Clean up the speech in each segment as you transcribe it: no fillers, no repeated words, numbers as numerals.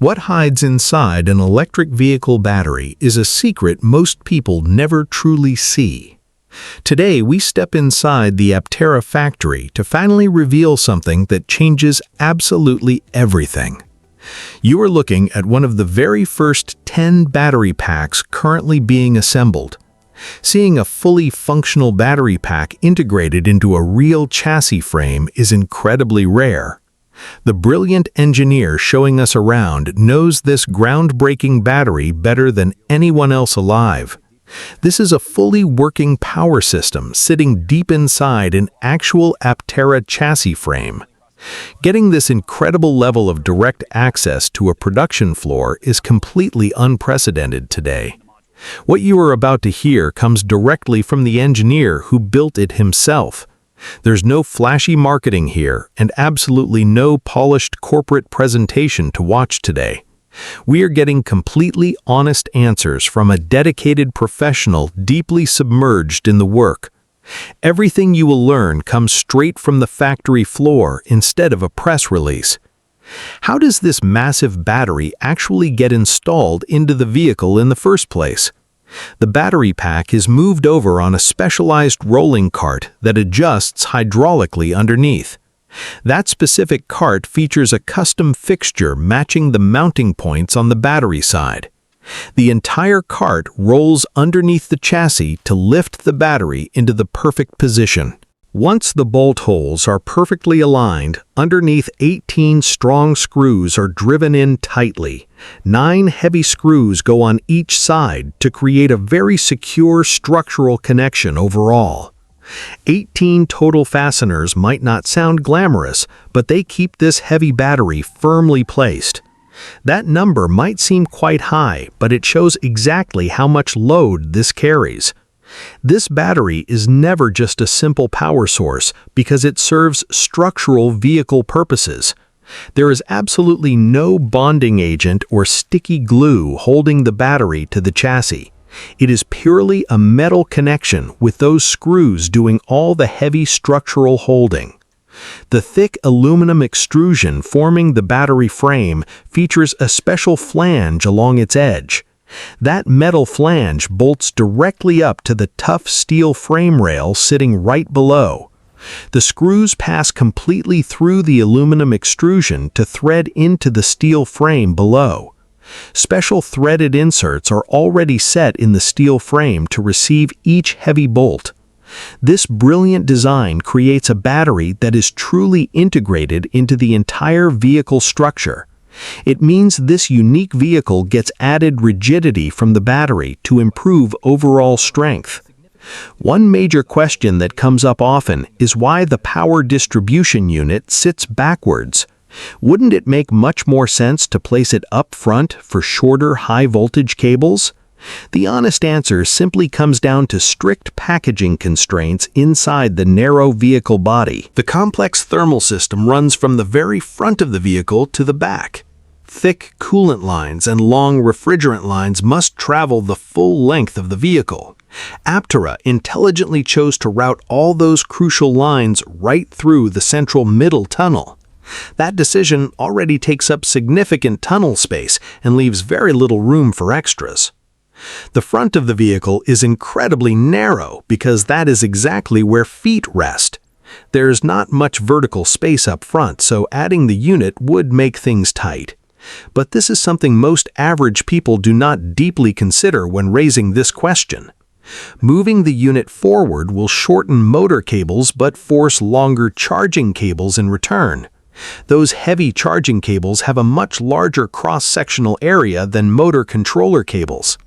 What hides inside an electric vehicle battery is a secret most people never truly see. Today, we step inside the Aptera factory to finally reveal something that changes absolutely everything. You are looking at one of the very first 10 battery packs currently being assembled. Seeing a fully functional battery pack integrated into a real chassis frame is incredibly rare. The brilliant engineer showing us around knows this groundbreaking battery better than anyone else alive. This is a fully working power system sitting deep inside an actual Aptera chassis frame. Getting this incredible level of direct access to a production floor is completely unprecedented today. What you are about to hear comes directly from the engineer who built it himself. There's no flashy marketing here and absolutely no polished corporate presentation to watch today. We are getting completely honest answers from a dedicated professional deeply submerged in the work. Everything you will learn comes straight from the factory floor instead of a press release. How does this massive battery actually get installed into the vehicle in the first place? The battery pack is moved over on a specialized rolling cart that adjusts hydraulically underneath. That specific cart features a custom fixture matching the mounting points on the battery side. The entire cart rolls underneath the chassis to lift the battery into the perfect position. Once the bolt holes are perfectly aligned, underneath 18 strong screws are driven in tightly. 9 heavy screws go on each side to create a very secure structural connection overall. 18 total fasteners might not sound glamorous, but they keep this heavy battery firmly placed. That number might seem quite high, but it shows exactly how much load this carries. This battery is never just a simple power source because it serves structural vehicle purposes. There is absolutely no bonding agent or sticky glue holding the battery to the chassis. It is purely a metal connection with those screws doing all the heavy structural holding. The thick aluminum extrusion forming the battery frame features a special flange along its edge. That metal flange bolts directly up to the tough steel frame rail sitting right below. The screws pass completely through the aluminum extrusion to thread into the steel frame below. Special threaded inserts are already set in the steel frame to receive each heavy bolt. This brilliant design creates a battery that is truly integrated into the entire vehicle structure. It means this unique vehicle gets added rigidity from the battery to improve overall strength. One major question that comes up often is why the power distribution unit sits backwards. Wouldn't it make much more sense to place it up front for shorter high-voltage cables? The honest answer simply comes down to strict packaging constraints inside the narrow vehicle body. The complex thermal system runs from the very front of the vehicle to the back. Thick coolant lines and long refrigerant lines must travel the full length of the vehicle. Aptera intelligently chose to route all those crucial lines right through the central middle tunnel. That decision already takes up significant tunnel space and leaves very little room for extras. The front of the vehicle is incredibly narrow because that is exactly where feet rest. There's not much vertical space up front, so adding the unit would make things tight. But this is something most average people do not deeply consider when raising this question. Moving the unit forward will shorten motor cables but force longer charging cables in return. Those heavy charging cables have a much larger cross-sectional area than motor controller cables.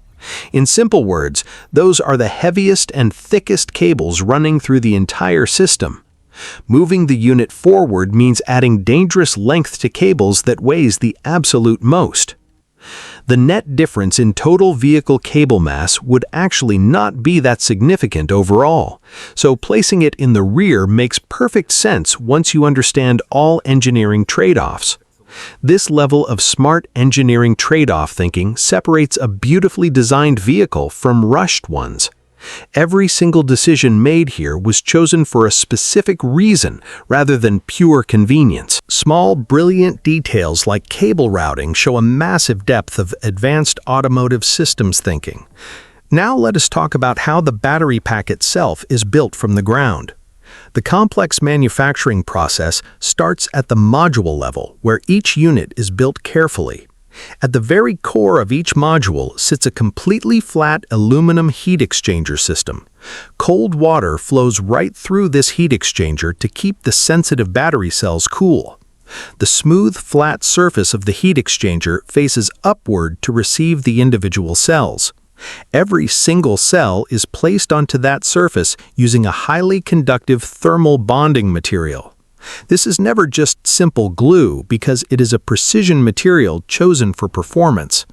In simple words, those are the heaviest and thickest cables running through the entire system. Moving the unit forward means adding dangerous length to cables that weighs the absolute most. The net difference in total vehicle cable mass would actually not be that significant overall, so placing it in the rear makes perfect sense once you understand all engineering trade-offs. This level of smart engineering trade-off thinking separates a beautifully designed vehicle from rushed ones. Every single decision made here was chosen for a specific reason rather than pure convenience. Small, brilliant details like cable routing show a massive depth of advanced automotive systems thinking. Now let us talk about how the battery pack itself is built from the ground. The complex manufacturing process starts at the module level, where each unit is built carefully. At the very core of each module sits a completely flat aluminum heat exchanger system. Cold water flows right through this heat exchanger to keep the sensitive battery cells cool. The smooth, flat surface of the heat exchanger faces upward to receive the individual cells. Every single cell is placed onto that surface using a highly conductive thermal bonding material. This is never just simple glue because it is a precision material chosen for performance.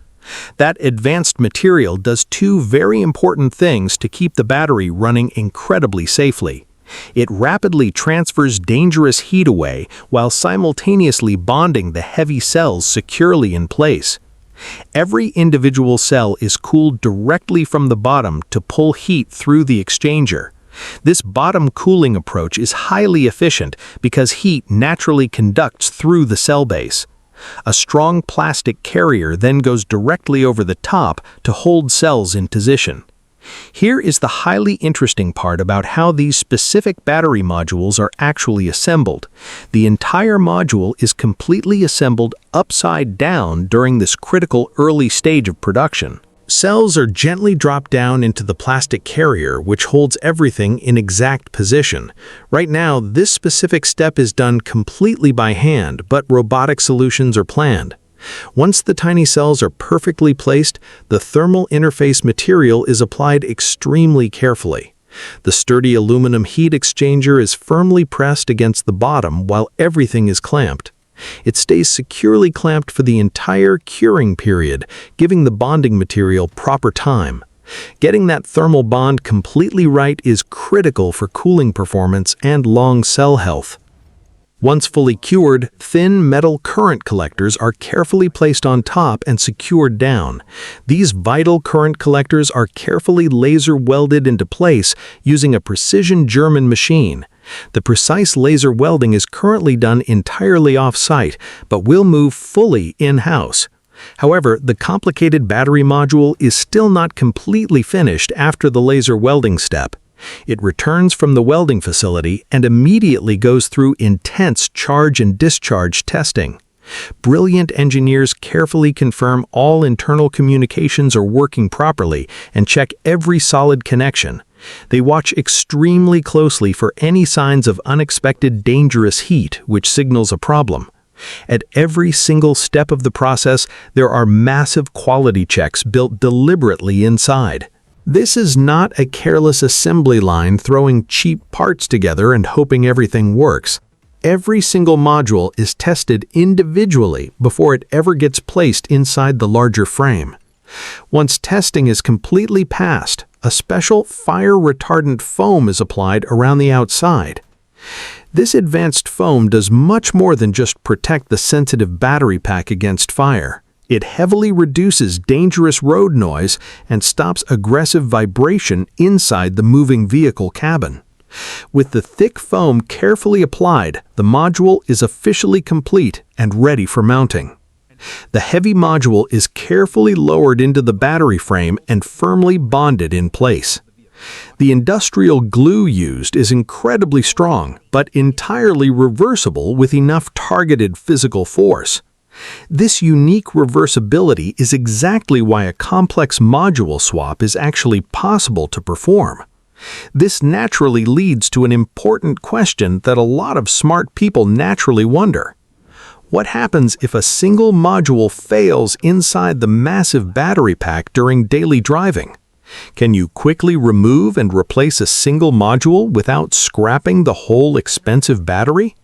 That advanced material does two very important things to keep the battery running incredibly safely. It rapidly transfers dangerous heat away while simultaneously bonding the heavy cells securely in place. Every individual cell is cooled directly from the bottom to pull heat through the exchanger. This bottom cooling approach is highly efficient because heat naturally conducts through the cell base. A strong plastic carrier then goes directly over the top to hold cells in position. Here is the highly interesting part about how these specific battery modules are actually assembled. The entire module is completely assembled upside down during this critical early stage of production. Cells are gently dropped down into the plastic carrier, which holds everything in exact position. Right now, this specific step is done completely by hand, but robotic solutions are planned. Once the tiny cells are perfectly placed, the thermal interface material is applied extremely carefully. The sturdy aluminum heat exchanger is firmly pressed against the bottom while everything is clamped. It stays securely clamped for the entire curing period, giving the bonding material proper time. Getting that thermal bond completely right is critical for cooling performance and long cell health. Once fully cured, thin metal current collectors are carefully placed on top and secured down. These vital current collectors are carefully laser welded into place using a precision German machine. The precise laser welding is currently done entirely off-site, but will move fully in-house. However, the complicated battery module is still not completely finished after the laser welding step. It returns from the welding facility and immediately goes through intense charge and discharge testing. Brilliant engineers carefully confirm all internal communications are working properly and check every solid connection. They watch extremely closely for any signs of unexpected dangerous heat, which signals a problem. At every single step of the process, there are massive quality checks built deliberately inside. This is not a careless assembly line throwing cheap parts together and hoping everything works. Every single module is tested individually before it ever gets placed inside the larger frame. Once testing is completely passed, a special fire-retardant foam is applied around the outside. This advanced foam does much more than just protect the sensitive battery pack against fire. It heavily reduces dangerous road noise and stops aggressive vibration inside the moving vehicle cabin. With the thick foam carefully applied, the module is officially complete and ready for mounting. The heavy module is carefully lowered into the battery frame and firmly bonded in place. The industrial glue used is incredibly strong, but entirely reversible with enough targeted physical force. This unique reversibility is exactly why a complex module swap is actually possible to perform. This naturally leads to an important question that a lot of smart people naturally wonder. What happens if a single module fails inside the massive battery pack during daily driving? Can you quickly remove and replace a single module without scrapping the whole expensive battery?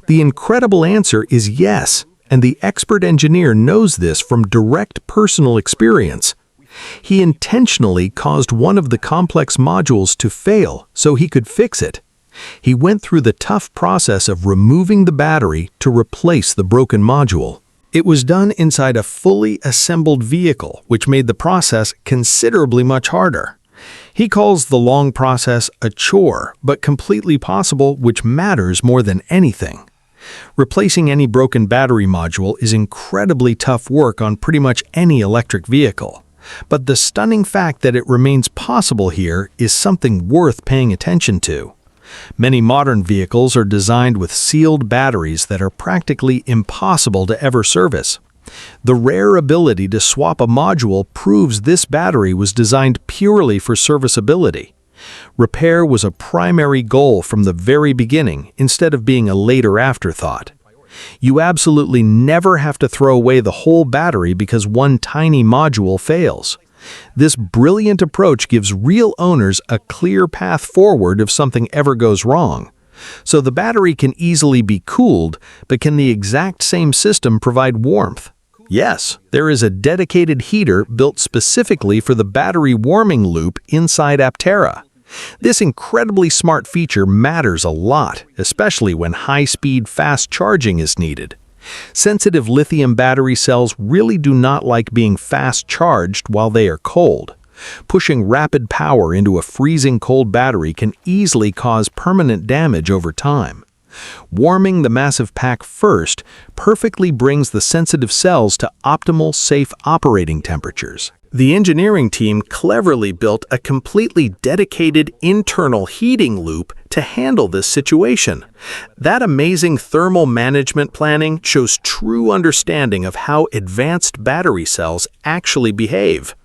The incredible answer is yes, and the expert engineer knows this from direct personal experience. He intentionally caused one of the complex modules to fail so he could fix it. He went through the tough process of removing the battery to replace the broken module. It was done inside a fully assembled vehicle, which made the process considerably much harder. He calls the long process a chore, but completely possible, which matters more than anything. Replacing any broken battery module is incredibly tough work on pretty much any electric vehicle. But the stunning fact that it remains possible here is something worth paying attention to. Many modern vehicles are designed with sealed batteries that are practically impossible to ever service. The rare ability to swap a module proves this battery was designed purely for serviceability. Repair was a primary goal from the very beginning instead of being a later afterthought. You absolutely never have to throw away the whole battery because one tiny module fails. This brilliant approach gives real owners a clear path forward if something ever goes wrong. So the battery can easily be cooled, but can the exact same system provide warmth? Yes, there is a dedicated heater built specifically for the battery warming loop inside Aptera. This incredibly smart feature matters a lot, especially when high-speed, fast charging is needed. Sensitive lithium battery cells really do not like being fast charged while they are cold. Pushing rapid power into a freezing cold battery can easily cause permanent damage over time. Warming the massive pack first perfectly brings the sensitive cells to optimal, safe operating temperatures. The engineering team cleverly built a completely dedicated internal heating loop to handle this situation. That amazing thermal management planning shows true understanding of how advanced battery cells actually behave.